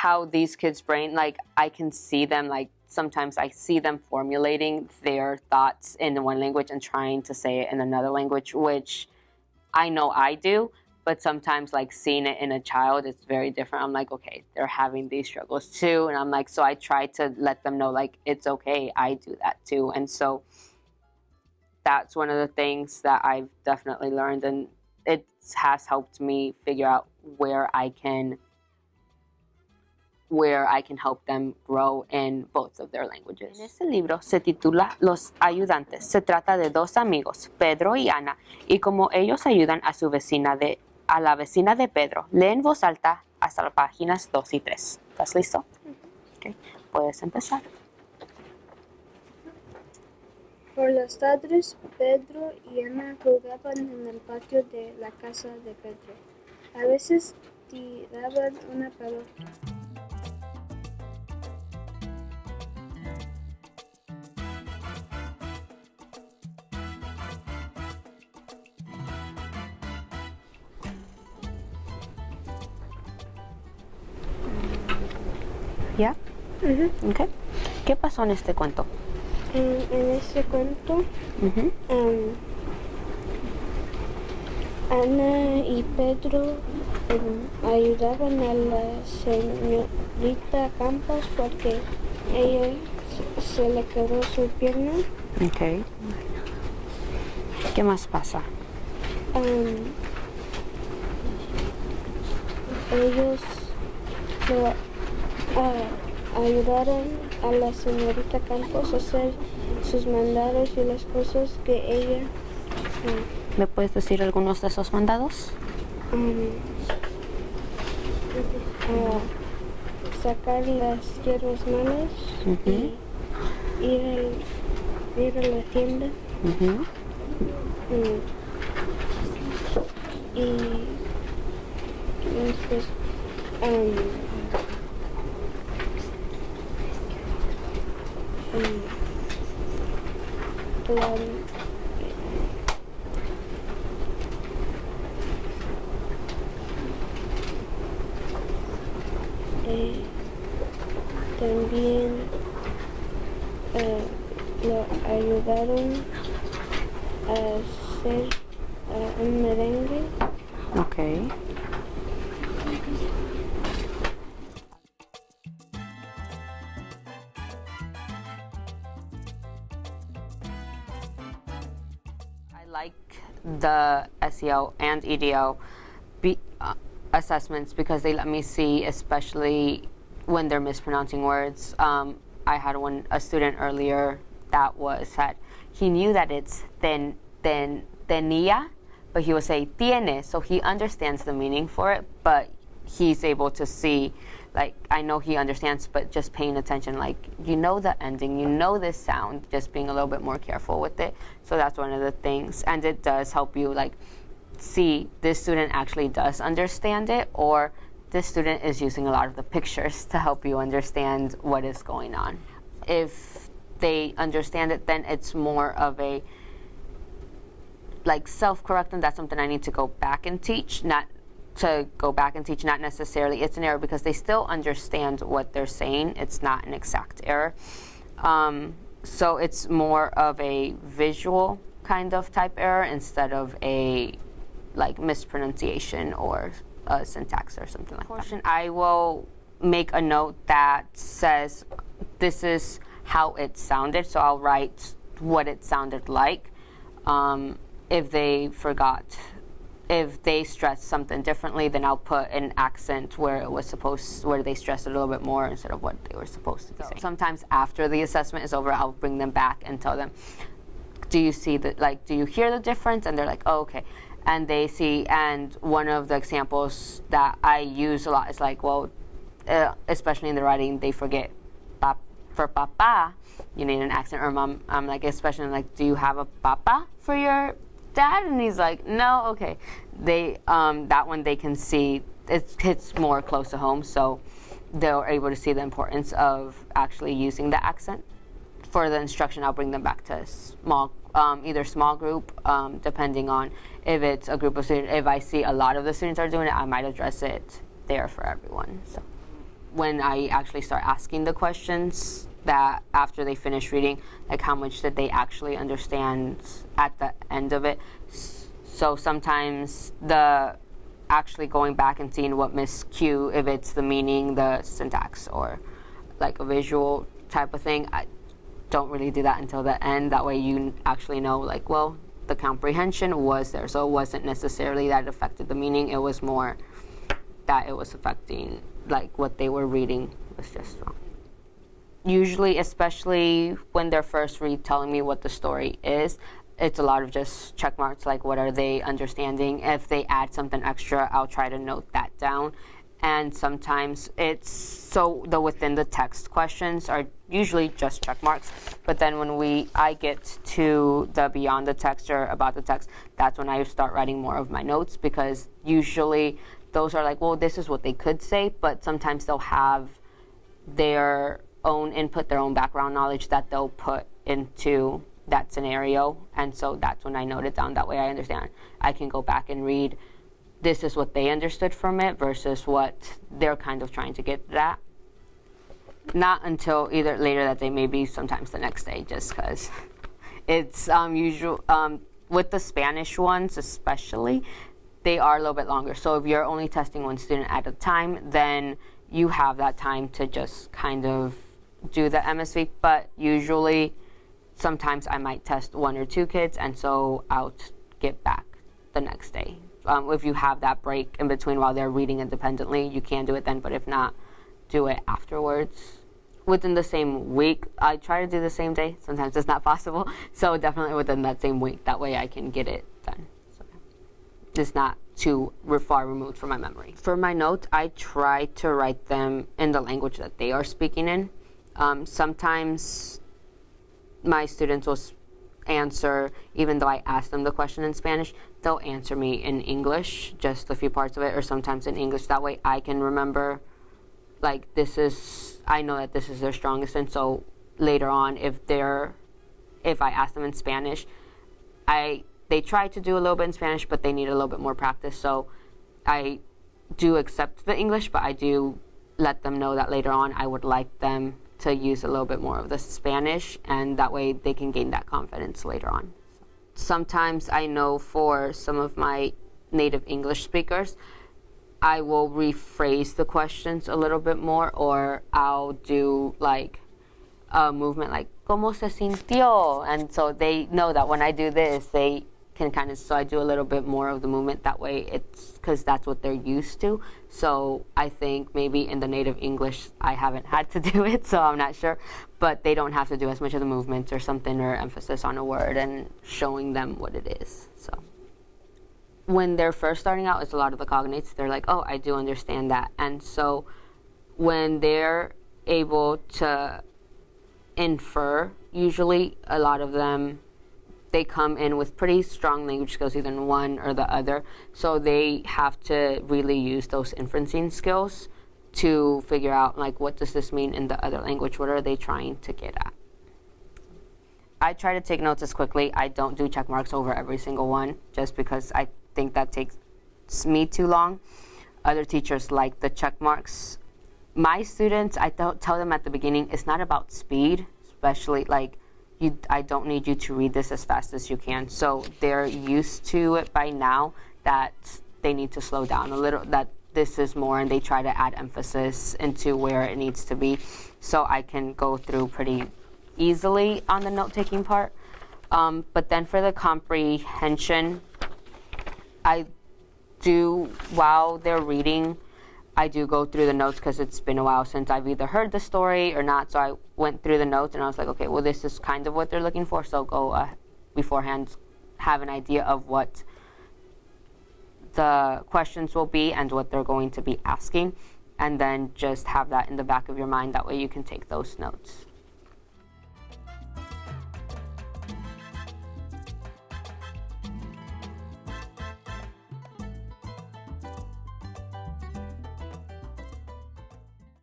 how these kids' brain, like I can see them, like sometimes I see them formulating their thoughts in one language and trying to say it in another language, which I know I do, but sometimes like seeing it in a child, it's very different. I'm like, okay, they're having these struggles too. And I'm like, so I try to let them know like, it's okay, I do that too. And so that's one of the things that I've definitely learned, and it has helped me figure out where I can help them grow in both of their languages. En este libro se titula Los ayudantes. Se trata de dos amigos, Pedro y Ana, y como ellos ayudan a la vecina de Pedro. Lee en voz alta hasta las páginas 2 y 3. ¿Estás listo? Okay. Puedes empezar. Por las tardes, Pedro y Ana jugaban en el patio de la casa de Pedro. A veces tiraban una pelota. ¿Ya? Okay. ¿Qué pasó en este cuento? En este cuento, Ana y Pedro ayudaban a la señorita Campos porque ella se le quedó su pierna. Okay. ¿Qué más pasa? Ellos ayudaron a la señorita Campos a hacer sus mandados y las cosas que ella... ¿Me puedes decir algunos de esos mandados? Sacar las hierbas malas y ir a la tienda. Y después también lo ayudaron a hacer un merengue. Okay. I like the SEL and EDL assessments because they let me see, especially when they're mispronouncing words. I had a student earlier that he knew that it's tenía, but he would say tiene, so he understands the meaning for it, but he's able to see, like, I know he understands, but just paying attention, like, you know the ending, you know this sound, just being a little bit more careful with it. So that's one of the things, and it does help you, like, see this student actually does understand it, or this student is using a lot of the pictures to help you understand what is going on. If they understand it, then it's more of a like self-correct, and that's something I need to go back and teach, not necessarily it's an error, because they still understand what they're saying. It's not an exact error. So it's more of a visual kind of type error instead of a like mispronunciation or a syntax or something like that. I will make a note that says this is how it sounded, so I'll write what it sounded like. If they stressed something differently, then I'll put an accent where they stressed it a little bit more instead of what they were supposed to be saying. Sometimes after the assessment is over, I'll bring them back and tell them, do you hear the difference? And they're like, oh, okay. And they see, and one of the examples that I use a lot is like, well, especially in the writing, they forget for papa, you need an accent, or mom. I'm like, especially like, do you have a papa for your dad? And he's like, no. Okay, that one they can see it hits more close to home, so they're able to see the importance of actually using the accent. For the instruction, I'll bring them back to either small group, depending on if it's a group of students. If I see a lot of the students are doing it, I might address it there for everyone. So. when I actually start asking the questions, that after they finish reading, like how much did they actually understand at the end of it. So sometimes the actually going back and seeing what Miss Q, if it's the meaning, the syntax, or like a visual type of thing, I don't really do that until the end. That way you actually know, like, well, the comprehension was there, so it wasn't necessarily that it affected the meaning, it was more that it was affecting, like, what they were reading was just wrong. Usually, especially when they're first retelling me what the story is, it's a lot of just check marks, like what are they understanding. If they add something extra, I'll try to note that down. And sometimes it's, so the within the text questions are usually just check marks. But then when I get to the beyond the text or about the text, that's when I start writing more of my notes, because usually those are like, well, this is what they could say, but sometimes they'll have their own input, their own background knowledge that they'll put into that scenario. And so that's when I note it down. That way I understand. I can go back and read, this is what they understood from it versus what they're kind of trying to get at. Not until either later that day, maybe sometimes the next day, just because it's usual. With the Spanish ones especially, they are a little bit longer. So if you're only testing one student at a time, then you have that time to just kind of do the MSV. But usually, sometimes I might test 1 or 2 kids, and so I'll get back the next day. If you have that break in between while they're reading independently, you can do it then, but if not, do it afterwards. Within the same week, I try to do the same day. Sometimes it's not possible, so definitely within that same week. That way I can get it done. So it's not too far removed from my memory. For my notes, I try to write them in the language that they are speaking in. Sometimes my students will answer, even though I ask them the question in Spanish, they'll answer me in English, just a few parts of it, or sometimes in English. That way I can remember, like, I know that this is their strongest, and so later on, if I ask them in Spanish, they try to do a little bit in Spanish, but they need a little bit more practice, so I do accept the English, but I do let them know that later on I would like them to use a little bit more of the Spanish, and that way they can gain that confidence later on. Sometimes I know for some of my native English speakers, I will rephrase the questions a little bit more, or I'll do like a movement like, ¿Cómo se sintió? And so they know that when I do this, they can kind of, so I do a little bit more of the movement. That way it's, because that's what they're used to. So I think maybe in the native English, I haven't had to do it, so I'm not sure. But they don't have to do as much of the movements or something, or emphasis on a word and showing them what it is. So when they're first starting out, it's a lot of the cognates. They're like, oh, I do understand that. And so when they're able to infer, usually a lot of them, they come in with pretty strong language skills, either in one or the other. So they have to really use those inferencing skills to figure out, like, what does this mean in the other language? What are they trying to get at? I try to take notes as quickly. I don't do check marks over every single one, just because I think that takes me too long. Other teachers like the check marks. My students, I don't tell them at the beginning, it's not about speed, especially like, I don't need you to read this as fast as you can. So they're used to it by now that they need to slow down a little, that this is more, and they try to add emphasis into where it needs to be. So I can go through pretty easily on the note-taking part. But then for the comprehension, I do, while they're reading, I do go through the notes, because it's been a while since I've either heard the story or not. So I went through the notes and I was like, okay, well, this is kind of what they're looking for. So go beforehand, have an idea of what the questions will be and what they're going to be asking. And then just have that in the back of your mind. That way you can take those notes.